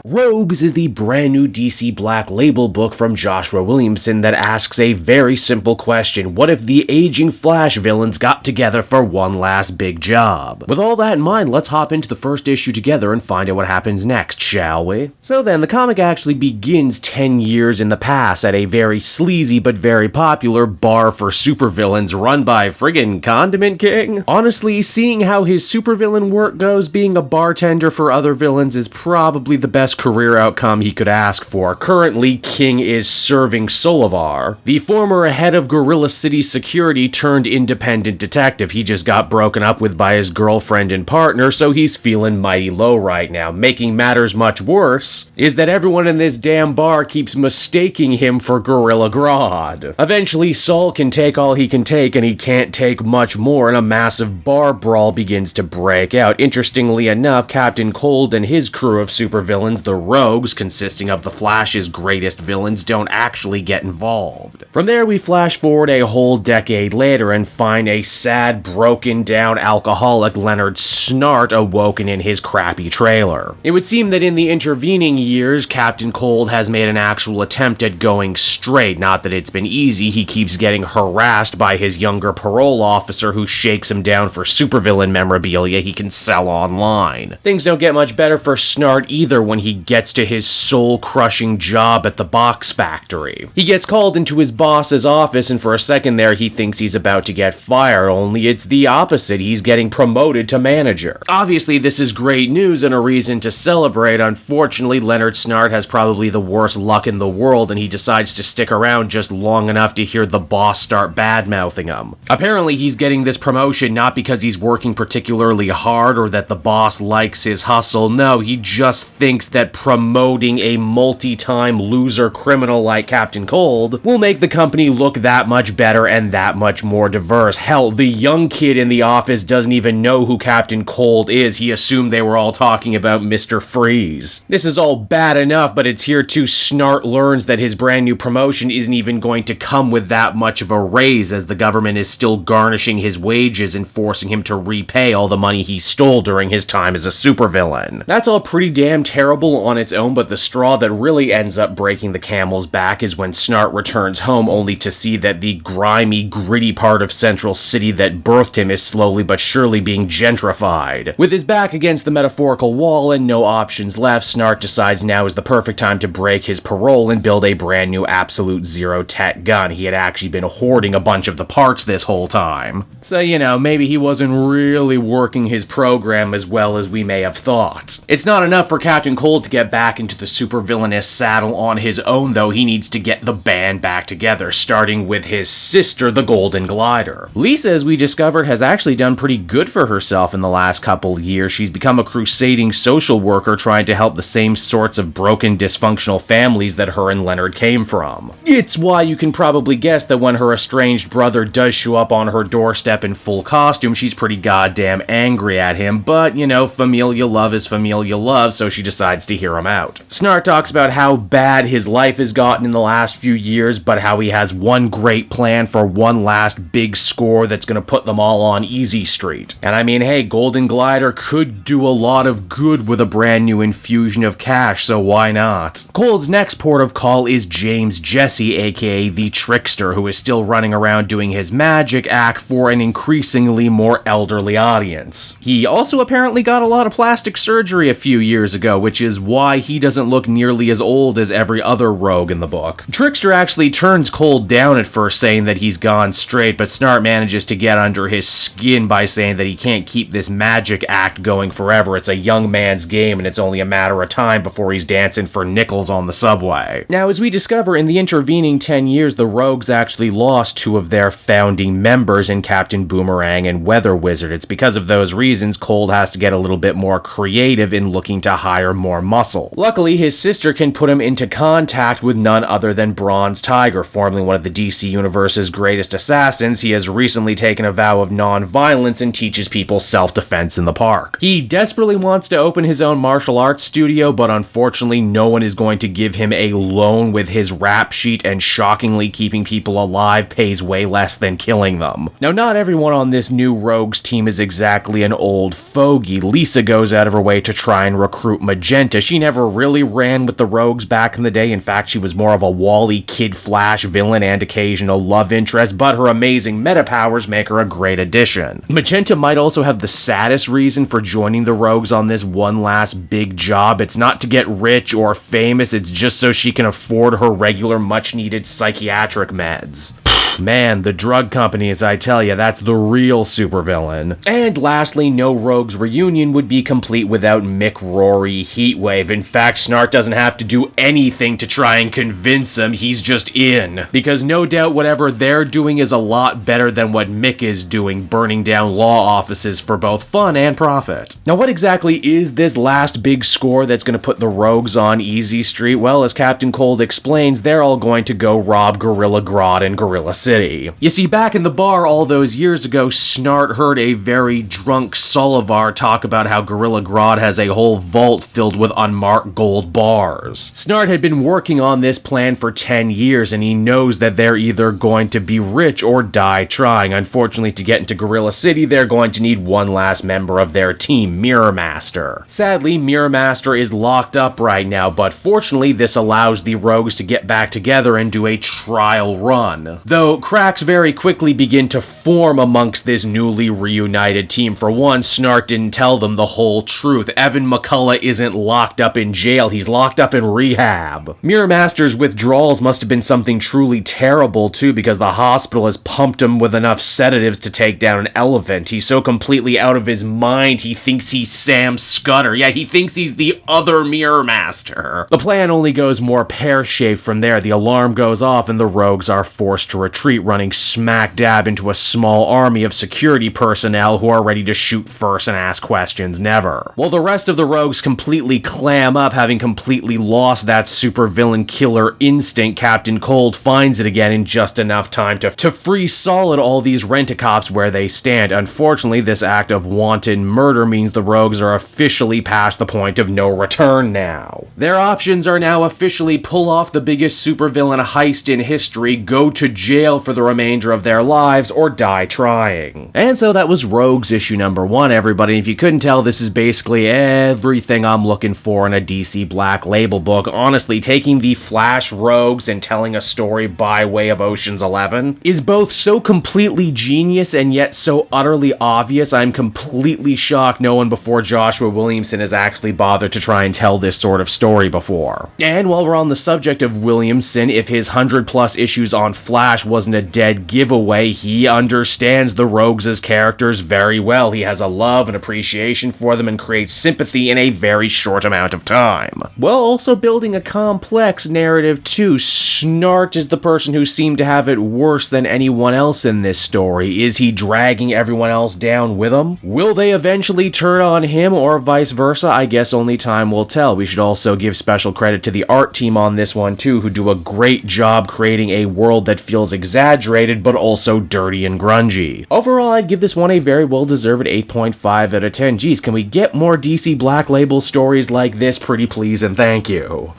Rogues is the brand new DC Black Label book from Joshua Williamson that asks a very simple question: what if the aging Flash villains got together for one last big job? With all that in mind, let's hop into the first issue together and find out what happens next, shall we? So then, the comic actually begins 10 years in the past at a very sleazy but very popular bar for supervillains run by friggin' Condiment King. Honestly, seeing how his supervillain work goes, being a bartender for other villains is probably the best career outcome he could ask for. Currently, King is serving Solivar, the former head of Gorilla City Security turned independent detective. He just got broken up with by his girlfriend and partner, so he's feeling mighty low right now. Making matters much worse is that everyone in this damn bar keeps mistaking him for Gorilla Grodd. Eventually, Saul can take all he can take, and he can't take much more, and a massive bar brawl begins to break out. Interestingly enough, Captain Cold and his crew of supervillains, the Rogues, consisting of the Flash's greatest villains, don't actually get involved. From there, we flash forward a whole decade later and find a sad, broken down alcoholic Leonard Snart awoken in his crappy trailer. It would seem that in the intervening years, Captain Cold has made an actual attempt at going straight. Not that it's been easy, he keeps getting harassed by his younger parole officer who shakes him down for supervillain memorabilia he can sell online. Things don't get much better for Snart either when he gets to his soul-crushing job at the box factory. He gets called into his boss's office, and for a second there he thinks he's about to get fired, only it's the opposite. He's getting promoted to manager. Obviously, this is great news and a reason to celebrate. Unfortunately, Leonard Snart has probably the worst luck in the world, and he decides to stick around just long enough to hear the boss start bad-mouthing him. Apparently, he's getting this promotion not because he's working particularly hard or that the boss likes his hustle. No, he just thinks that promoting a multi-time loser criminal like Captain Cold will make the company look that much better and that much more diverse. Hell, the young kid in the office doesn't even know who Captain Cold is. He assumed they were all talking about Mr. Freeze. This is all bad enough, but it's here too Snart learns that his brand new promotion isn't even going to come with that much of a raise, as the government is still garnishing his wages and forcing him to repay all the money he stole during his time as a supervillain. That's all pretty damn terrible on its own, but the straw that really ends up breaking the camel's back is when Snart returns home only to see that the grimy, gritty part of Central City that birthed him is slowly but surely being gentrified. With his back against the metaphorical wall and no options left, Snart decides now is the perfect time to break his parole and build a brand new Absolute Zero tech gun. He had actually been hoarding a bunch of the parts this whole time. So, maybe he wasn't really working his program as well as we may have thought. It's not enough for Captain Cold to get back into the supervillainous saddle on his own, though. He needs to get the band back together, starting with his sister, the Golden Glider. Lisa, as we discovered, has actually done pretty good for herself in the last couple years. She's become a crusading social worker trying to help the same sorts of broken, dysfunctional families that her and Leonard came from. It's why you can probably guess that when her estranged brother does show up on her doorstep in full costume, she's pretty goddamn angry at him, but, familial love is familial love, so she decides to hear him out. Snart talks about how bad his life has gotten in the last few years, but how he has one great plan for one last big score that's gonna put them all on easy street. And I mean, hey, Golden Glider could do a lot of good with a brand new infusion of cash, so why not? Cold's next port of call is James Jesse, aka the Trickster, who is still running around doing his magic act for an increasingly more elderly audience. He also apparently got a lot of plastic surgery a few years ago, which is why he doesn't look nearly as old as every other rogue in the book. Trickster actually turns Cold down at first, saying that he's gone straight, but Snart manages to get under his skin by saying that he can't keep this magic act going forever. It's a young man's game, and it's only a matter of time before he's dancing for nickels on the subway. Now, as we discover, in the intervening 10 years, the Rogues actually lost two of their founding members in Captain Boomerang and Weather Wizard. It's because of those reasons Cold has to get a little bit more creative in looking to hire more muscle. Luckily, his sister can put him into contact with none other than Bronze Tiger, formerly one of the DC Universe's greatest assassins. He has recently taken a vow of non-violence and teaches people self-defense in the park. He desperately wants to open his own martial arts studio, but unfortunately no one is going to give him a loan with his rap sheet, and shockingly, keeping people alive pays way less than killing them. Now, not everyone on this new Rogues team is exactly an old fogey. Lisa goes out of her way to try and recruit Magenta, Magenta. She never really ran with the rogues back in the day. In fact, she was more of a Wally Kid Flash villain and occasional love interest, but her amazing meta powers make her a great addition. Magenta might also have the saddest reason for joining the rogues on this one last big job. It's not to get rich or famous, it's just so she can afford her regular much-needed psychiatric meds. Man, the drug companies, I tell ya, that's the real supervillain. And lastly, no Rogues reunion would be complete without Mick Rory Heatwave. In fact, Snart doesn't have to do anything to try and convince him, he's just in. Because no doubt whatever they're doing is a lot better than what Mick is doing, burning down law offices for both fun and profit. Now what exactly is this last big score that's going to put the Rogues on Easy Street? Well, as Captain Cold explains, they're all going to go rob Gorilla Grodd and Gorilla City. You see, back in the bar all those years ago, Snart heard a very drunk Solivar talk about how Gorilla Grodd has a whole vault filled with unmarked gold bars. Snart had been working on this plan for 10 years, and he knows that they're either going to be rich or die trying. Unfortunately, to get into Gorilla City, they're going to need one last member of their team, Mirror Master. Sadly, Mirror Master is locked up right now, but fortunately, this allows the Rogues to get back together and do a trial run. Though cracks very quickly begin to form amongst this newly reunited team. For one, Snart didn't tell them the whole truth. Evan McCullough isn't locked up in jail, he's locked up in rehab. Mirror Master's withdrawals must have been something truly terrible too, because the hospital has pumped him with enough sedatives to take down an elephant. He's so completely out of his mind, he thinks he's Sam Scudder. Yeah, he thinks he's the other Mirror Master. The plan only goes more pear-shaped from there. The alarm goes off and the Rogues are forced to retreat, running smack dab into a small army of security personnel who are ready to shoot first and ask questions never. While the rest of the Rogues completely clam up, having completely lost that supervillain killer instinct, Captain Cold finds it again in just enough time to free solid all these rent-a-cops where they stand. Unfortunately, this act of wanton murder means the Rogues are officially past the point of no return now. Their options are now officially pull off the biggest supervillain heist in history, go to jail for the remainder of their lives, or die trying. And so that was Rogues issue number 1, everybody. If you couldn't tell, this is basically everything I'm looking for in a DC Black Label book. Honestly, taking the Flash Rogues and telling a story by way of Ocean's 11 is both so completely genius and yet so utterly obvious. I'm completely shocked no one before Joshua Williamson has actually bothered to try and tell this sort of story before. And while we're on the subject of Williamson, if his 100+ issues on Flash wasn't a dead giveaway, he understands the Rogues as characters very well. He has a love and appreciation for them and creates sympathy in a very short amount of time. While also building a complex narrative too. Snart is the person who seemed to have it worse than anyone else in this story. Is he dragging everyone else down with him? Will they eventually turn on him or vice versa? I guess only time will tell. We should also give special credit to the art team on this one too, who do a great job creating a world that feels exaggerated but also dirty and grungy. Overall, I'd give this one a very well-deserved 8.5 out of 10. Geez, can we get more DC Black Label stories like this, pretty please, and thank you.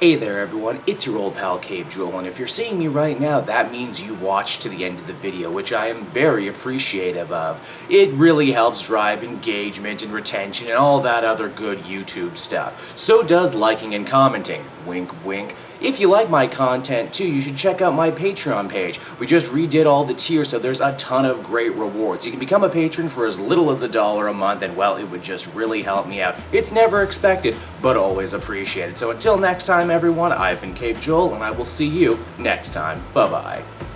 Hey there everyone, it's your old pal Cave Jewel, and if you're seeing me right now, that means you watched to the end of the video, which I am very appreciative of. It really helps drive engagement and retention and all that other good YouTube stuff. So does liking and commenting. Wink wink. If you like my content too, you should check out my Patreon page. We just redid all the tiers, so there's a ton of great rewards. You can become a patron for as little as $1 a month, and well, it would just really help me out. It's never expected, but always appreciated. So until next time everyone, I've been Cave Joel, and I will see you next time. Bye-bye.